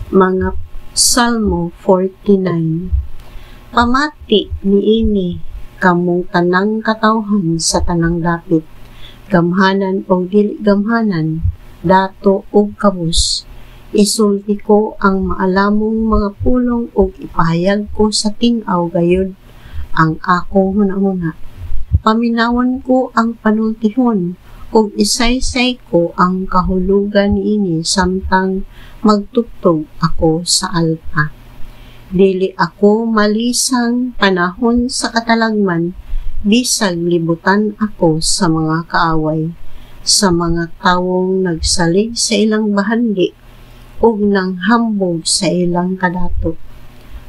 Mga Salmo 49. Pamati niini kamong tanang katawhan sa tanang dapit, gamhanan o dili gamhanan, dato o kabus. Isulti ko ang maalamong mga pulong ug ipahayag ko sa ting-aw gayud ang akong hunahuna. Paminawon ko ang panultihon ug isaysay ko ang kahulugan niini samtang magtugtog ako sa alpa. Dili ako malisang panahon sa katalagman, bisag libutan ako sa mga kaaway, sa mga tawong nagsalig sa ilang bahandi ug nanghambog sa ilang kadato.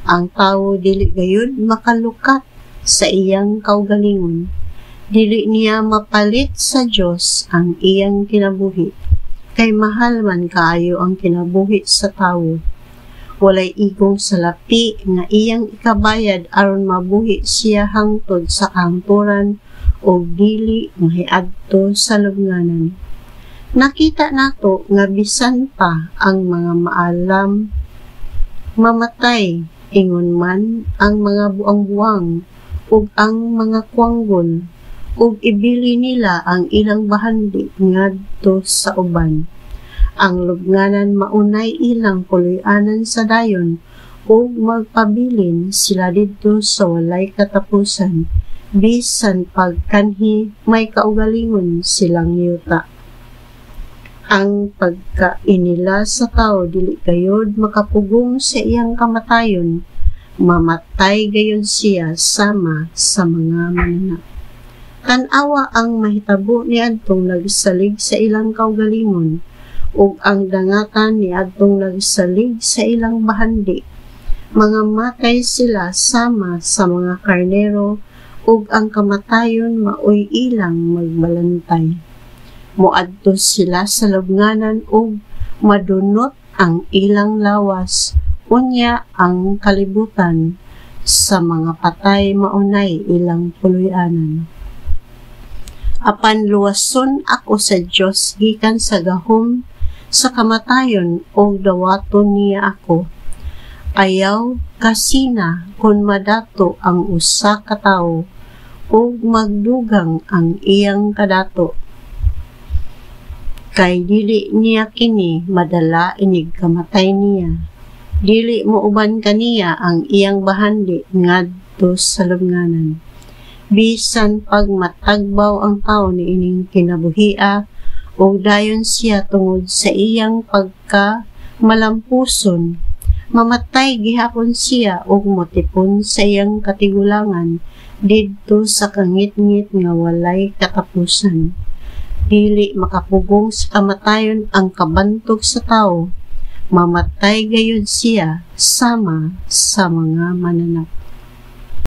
Ang tawo dili gayud makalukat sa iyang kaugalingon. Dili niya mapalit sa Dios ang iyang kinabuhi, kay mahal man kaayo ang kinabuhi sa tawo. Walay igong salapi nga iyang ikabayad aron mabuhi siya hangtod sa kahangturan o dili mahiadto sa lubnganan. Nakita nato nga bisan pa ang mga maalam mamatay, ingon man ang mga buang-buang ug ang mga kuwanggol, ug ibili nila ang ilang bahandi ngadto sa uban. Ang lubnganan maunay ilang puloy-anan sa dayon ug magpabilin sila didto sa walay katapusan, bisan pagkanhi may kaugalingon silang yuta. Ang pagkainila sa tao dili gayud makapugong sa iyang kamatayon, mamatay gayud siya sama sa mga mananap. Tan-awa ang mahitabo niadtong nagsalig sa ilang kaugalingon, ug ang dangatan niadtong nagsalig sa ilang bahandi. Mga matay sila sama sa mga karnero, ug ang kamatayon maoy ilang magbalantay. Moadto sila sa lubnganan ug madunot ang ilang lawas, unya ang kalibutan sa mga patay maunay ilang puloy-anan. Apan luwason ako sa Dios gikan sa gahom sa kamatayon o dawaton niya ako. Ayaw kasina kung madato ang usa ka tawo ug magdugang ang iyang kadato. Kay dili niya kini madala inig kamatay niya. Dili mo uban kaniya ang iyang bahandi ngadto sa lubnganan. Bisan pag matagbaw ang tawo niining kinabuhia, ug dayon siya tungod sa iyang pagka-malampuson, mamatay gihapon siya ug motipon sa iyang katigulangan didto sa kangit-ngit nga walay katapusan. Dili makapugong sa kamatayon ang kabantog sa tawo, mamatay gayud siya sama sa mga mananap.